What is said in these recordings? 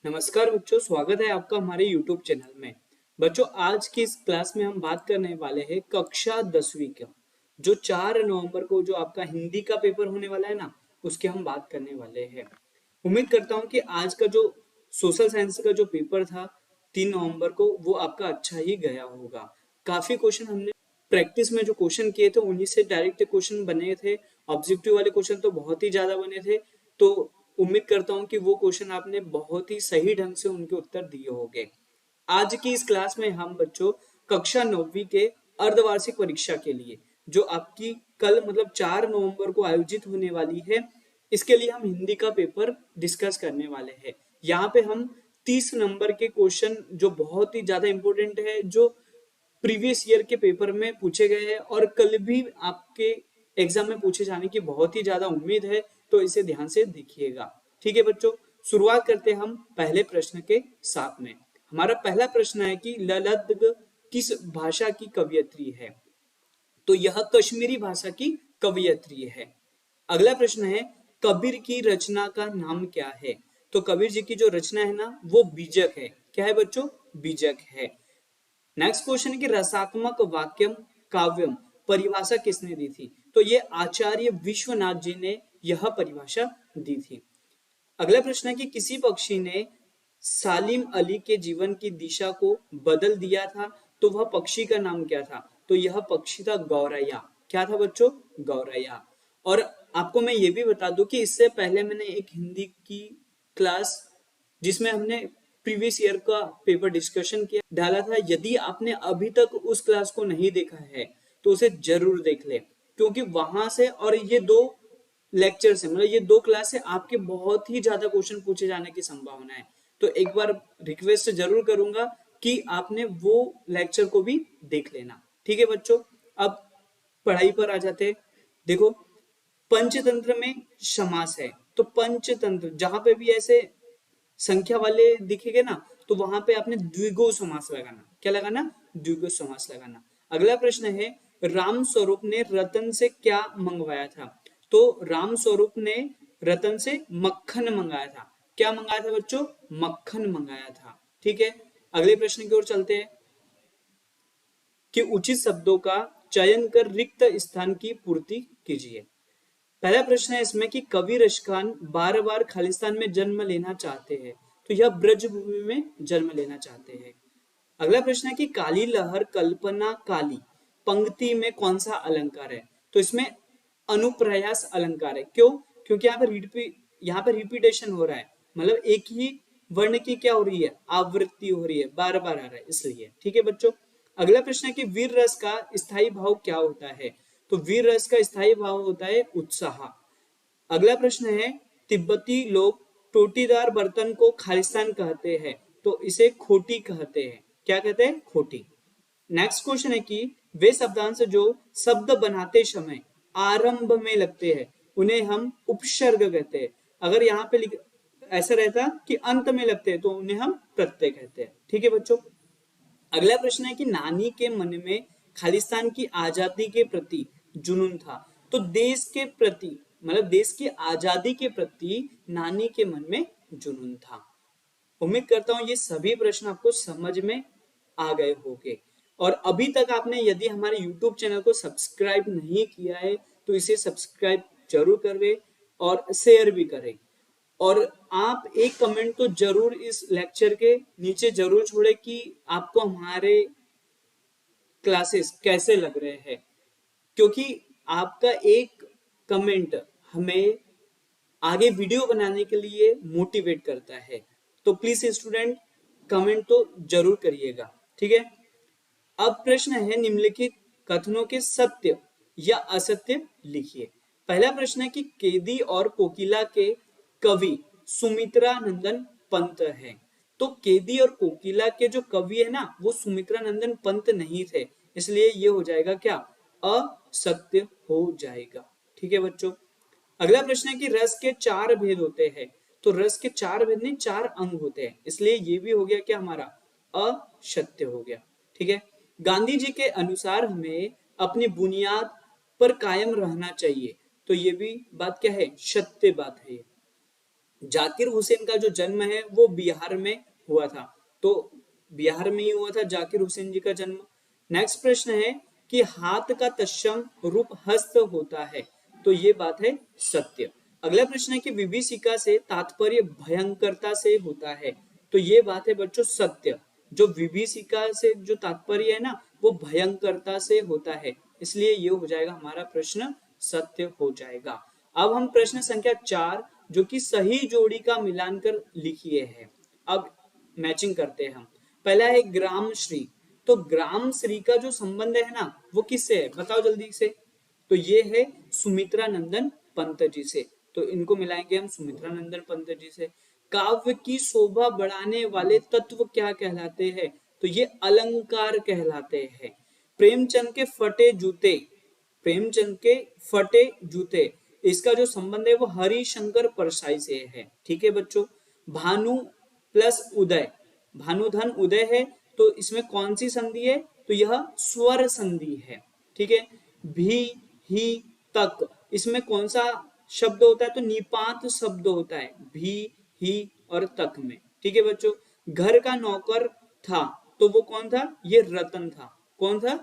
नमस्कार बच्चों, स्वागत है आपका हमारे YouTube चैनल में। बच्चों, आज की इस क्लास में हम बात करने वाले हैं कक्षा 10वीं का जो 4 नवंबर को जो आपका हिंदी का पेपर होने वाला है ना, उसके हम बात करने वाले हैं। उम्मीद करता हूँ कि आज का जो सोशल साइंस का जो पेपर था 3 नवंबर को, वो आपका अच्छा ही गया होगा। काफी क्वेश्चन हमने प्रैक्टिस में जो क्वेश्चन किए थे उन्हीं से डायरेक्ट क्वेश्चन बने थे। ऑब्जेक्टिव वाले क्वेश्चन तो बहुत ही ज्यादा बने थे, तो उम्मीद करता हूं कि वो क्वेश्चन आपने बहुत ही सही ढंग से उनके उत्तर दिए होंगे। आज की इस क्लास में हम बच्चों कक्षा 9वीं के अर्धवार्षिक परीक्षा के लिए जो आपकी कल मतलब 4 नवंबर को आयोजित होने वाली है, इसके लिए हम हिंदी का पेपर डिस्कस करने वाले हैं। यहाँ पे हम 30 नंबर के क्वेश्चन जो बहुत ही ज्यादा इंपॉर्टेंट है, जो प्रीवियस ईयर के पेपर में पूछे गए हैं और कल भी आपके एग्जाम में पूछे जाने की बहुत ही ज्यादा उम्मीद है, तो इसे ध्यान से देखिएगा। ठीक है बच्चों, शुरुआत करते हैं हम पहले प्रश्न के साथ में। हमारा पहला प्रश्न है कि ललद्ग किस भाषा की कवयित्री है? तो यह कश्मीरी भाषा की कवयित्री है। अगला प्रश्न है कबीर की रचना का नाम क्या है? तो कबीर जी की जो रचना है ना, वो बीजक है। क्या है बच्चों? बीजक है। नेक्स्ट क्वेश्चन है कि रसात्मक वाक्यम काव्यम परिभाषा किसने दी थी? तो ये आचार्य विश्वनाथ जी ने यह परिभाषा दी थी। अगला प्रश्न है कि किसी पक्षी ने सालिम अली के जीवन की दिशा को बदल दिया था, तो वह पक्षी का नाम क्या था? तो यह पक्षी था गौरैया। क्या था बच्चों? गौरैया। और आपको मैं ये भी बता दूं कि इससे पहले मैंने एक हिंदी की क्लास जिसमें हमने प्रीवियस ईयर का पेपर डिस्कशन किया डाला था। यदि आपने अभी तक उस क्लास को नहीं देखा है तो उसे जरूर देख ले, क्योंकि वहां से और ये दो लेक्चर से मतलब ये दो क्लास से आपके बहुत ही ज्यादा क्वेश्चन पूछे जाने की संभावना है। तो एक बार रिक्वेस्ट जरूर करूंगा कि आपने वो लेक्चर को भी देख लेना। ठीक है बच्चों, अब पढ़ाई पर आ जाते हैं। देखो, पंचतंत्र में समास है, तो पंचतंत्र जहां पे भी ऐसे संख्या वाले दिखेंगे ना, तो वहां पे आपने द्विगु समास लगाना। क्या लगाना? द्विगु समास लगाना। अगला प्रश्न है राम स्वरूप ने रतन से क्या मंगवाया था? तो राम स्वरूप ने रतन से मक्खन मंगाया था। क्या मंगाया था बच्चों? मक्खन मंगाया था। ठीक है, अगले प्रश्न की ओर चलते हैं कि उचित शब्दों का चयन कर रिक्त स्थान की पूर्ति कीजिए। पहला प्रश्न है इसमें कि कवि रशखान बार बार खालिस्तान में जन्म लेना चाहते हैं, तो यह ब्रजभूमि में जन्म लेना चाहते हैं। अगला प्रश्न है कि काली लहर कल्पना काली पंक्ति में कौन सा अलंकार है? तो इसमें अनुप्रयास अलंकार है। क्यों? क्योंकि यहाँ पे रिपीटेशन हो रहा है, मतलब एक ही वर्ण की क्या हो रही है? आवृत्ति हो रही है, बार बार आ रहा है इसलिए। ठीक है बच्चों, अगला प्रश्न है कि वीर रस का स्थायी भाव क्या होता है? तो वीर रस का स्थायी भाव होता है उत्साह। अगला प्रश्न है तिब्बती लोग टोटीदार बर्तन को खालिस्तान कहते हैं, तो इसे खोटी कहते हैं। क्या कहते हैं? खोटी। नेक्स्ट क्वेश्चन है कि वे शब्दांश जो शब्द बनाते समय आरंभ में लगते हैं उन्हें हम उपसर्ग कहते हैं। अगर यहाँ पे ऐसा रहता कि अंत में लगते हैं तो उन्हें हम प्रत्यय कहते हैं। ठीक है बच्चों, अगला प्रश्न है कि नानी के मन में खालिस्तान की आजादी के प्रति जुनून था, तो देश के प्रति मतलब देश की आजादी के प्रति नानी के मन में जुनून था। उम्मीद करता हूं ये सभी प्रश्न आपको समझ में आ गए होंगे। और अभी तक आपने यदि हमारे YouTube चैनल को सब्सक्राइब नहीं किया है तो इसे सब्सक्राइब जरूर करें और शेयर भी करें। और आप एक कमेंट तो जरूर इस लेक्चर के नीचे जरूर छोड़े कि आपको हमारे क्लासेस कैसे लग रहे हैं, क्योंकि आपका एक कमेंट हमें आगे वीडियो बनाने के लिए मोटिवेट करता है। तो प्लीज स्टूडेंट कमेंट तो जरूर करिएगा। ठीक है, अब प्रश्न है निम्नलिखित कथनों के सत्य या असत्य लिखिए। पहला प्रश्न है कि केदी और कोकिला के कवि सुमित्रा नंदन पंत है। तो केदी और कोकिला के जो कवि है ना, वो सुमित्रा नंदन पंत नहीं थे, इसलिए ये हो जाएगा क्या? असत्य हो जाएगा। ठीक है बच्चों, अगला प्रश्न है कि रस के 4 भेद होते हैं। तो रस के 4 भेद नहीं, 4 अंग होते हैं, इसलिए ये भी हो गया क्या हमारा? असत्य हो गया। ठीक है, गांधी जी के अनुसार हमें अपनी बुनियाद पर कायम रहना चाहिए, तो ये भी बात क्या है? सत्य बात है। जाकिर हुसैन का जो जन्म है वो बिहार में हुआ था, तो बिहार में ही हुआ था जाकिर हुसैन जी का जन्म। नेक्स्ट प्रश्न है कि हाथ का तत्सम रूप हस्त होता है, तो ये बात है सत्य। अगला प्रश्न है कि विभीषिका से तात्पर्य भयंकरता से होता है, तो ये बात है बच्चों सत्य। जो विभीषिका से जो तात्पर्य है ना वो भयंकरता से होता है, इसलिए ये हो जाएगा हमारा प्रश्न सत्य हो जाएगा। अब हम प्रश्न संख्या 4 जो कि सही जोड़ी का मिलान कर लिखिए है, अब मैचिंग करते हैं हम। पहला है ग्राम श्री, तो ग्राम श्री का जो संबंध है ना वो किससे है बताओ जल्दी से। तो ये है सुमित्रा नंदन पंत जी से, तो इनको मिलाएंगे हम सुमित्रा नंदन पंत जी से। काव्य की शोभा बढ़ाने वाले तत्व क्या कहलाते हैं, तो ये अलंकार कहलाते हैं। प्रेमचंद के फटे जूते, प्रेमचंद के फटे जूते, इसका जो संबंध है वो हरिशंकर परसाई से है। ठीक है बच्चों। भानु प्लस उदय, भानुधन उदय है, तो इसमें कौन सी संधि है, तो यह स्वर संधि है। ठीक है। भी ही तक, इसमें कौन सा शब्द होता है, तो निपात शब्द होता है भी ही और तक में। ठीक है बच्चों। घर का नौकर था, तो वो कौन था, ये रतन था। कौन था,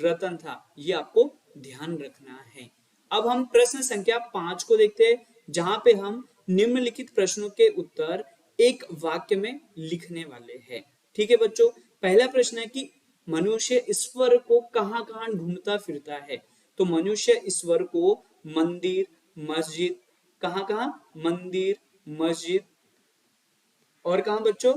रतन था। ये आपको ध्यान रखना है। अब हम प्रश्न संख्या 5 को देखते हैं, जहां पे हम निम्नलिखित प्रश्नों के उत्तर एक वाक्य में लिखने वाले हैं। ठीक है बच्चों। पहला प्रश्न है कि मनुष्य ईश्वर को कहां कहां ढूंढता फिरता है, तो मनुष्य ईश्वर को मंदिर, मस्जिद, कहां कहां, मंदिर, मस्जिद, और कहां बच्चों,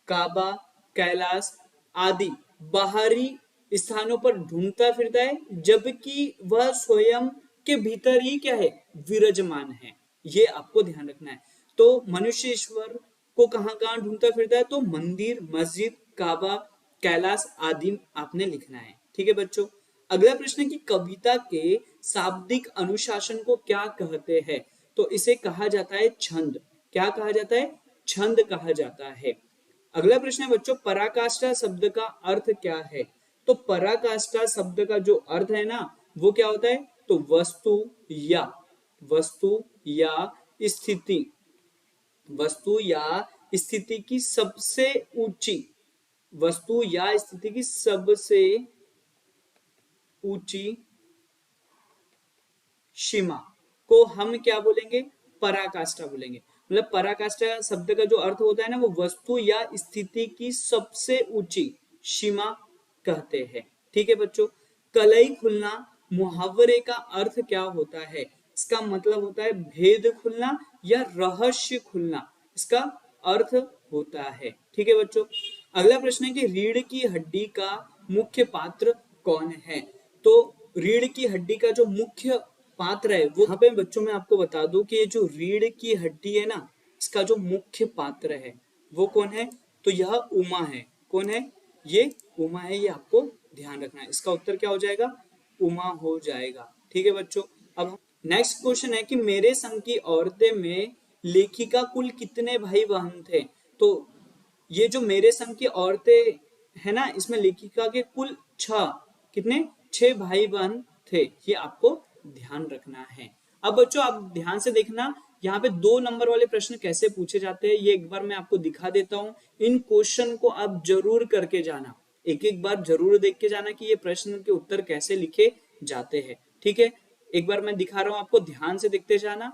काबा, कैलाश आदि बाहरी स्थानों पर ढूंढता फिरता है, जबकि वह स्वयं के भीतर ही क्या है, विराजमान है। ये आपको ध्यान रखना है। तो मनुष्य ईश्वर को कहां कहां ढूंढता फिरता है, तो मंदिर, मस्जिद, काबा, कैलाश आदि आपने लिखना है। ठीक है बच्चों। अगला प्रश्न है कि कविता के शाब्दिक अनुशासन को क्या कहते हैं, तो इसे कहा जाता है छंद। क्या कहा जाता है, छंद कहा जाता है। अगला प्रश्न है बच्चों, पराकाष्ठा शब्द का अर्थ क्या है, तो पराकाष्ठा शब्द का जो अर्थ है ना वो क्या होता है, तो वस्तु या, वस्तु या स्थिति, वस्तु या स्थिति की सबसे ऊंची, वस्तु या स्थिति की सबसे ऊंची सीमा को हम क्या बोलेंगे, पराकाष्ठा बोलेंगे। मतलब पराकाष्ठा शब्द का जो अर्थ होता है ना वो वस्तु या स्थिति की सबसे ऊंची सीमा कहते हैं। ठीक है बच्चों। कलई खुलना मुहावरे का अर्थ क्या होता है, इसका मतलब होता है भेद खुलना या रहस्य खुलना, इसका अर्थ होता है। ठीक है बच्चों। अगला प्रश्न है कि रीढ़ की हड्डी का मुख्य पात्र कौन है, तो रीढ़ की हड्डी का जो मुख्य पात्र है वो, यहाँ पे बच्चों मैं आपको बता दूं कि ये जो रीढ़ की हड्डी है ना इसका जो मुख्य पात्र है वो कौन है, तो यह उमा है। कौन है, ये उमा है। ये आपको ध्यान रखना है। इसका उत्तर क्या हो जाएगा, उमा हो जाएगा। ठीक है बच्चों। अब नेक्स्ट क्वेश्चन है कि मेरे संग की औरतें में लेखिका कुल कितने भाई बहन थे, तो ये जो मेरे संग की औरतें है ना इसमें लेखिका के कुल 6, कितने, 6 भाई बहन थे। ये आपको ध्यान रखना है। अब बच्चों आप ध्यान से देखना, यहाँ पे 2 नंबर वाले प्रश्न कैसे पूछे जाते हैं ये एक बार मैं आपको दिखा देता हूँ। इन क्वेश्चन को आप जरूर करके जाना, एक एक बार जरूर देख के जाना कि ये प्रश्न के उत्तर कैसे लिखे जाते हैं। ठीक है। एक बार मैं दिखा रहा हूँ आपको, ध्यान से देखते जाना।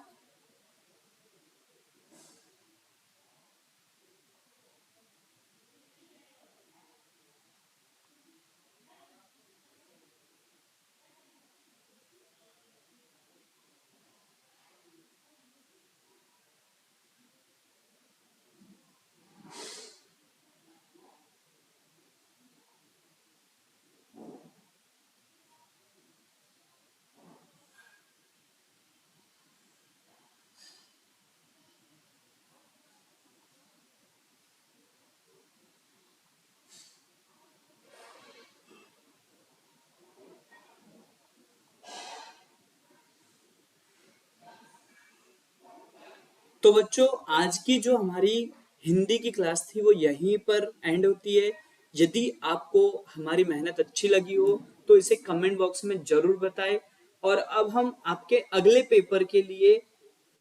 तो बच्चों आज की जो हमारी हिंदी की क्लास थी वो यहीं पर एंड होती है। यदि आपको हमारी मेहनत अच्छी लगी हो तो इसे कमेंट बॉक्स में जरूर बताएं। और अब हम आपके अगले पेपर के लिए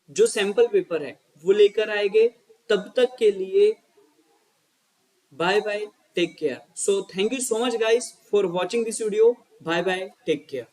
जो सैंपल पेपर है वो लेकर आएंगे। तब तक के लिए bye bye, take care. So thank you so much guys for watching this video. Bye bye, take care.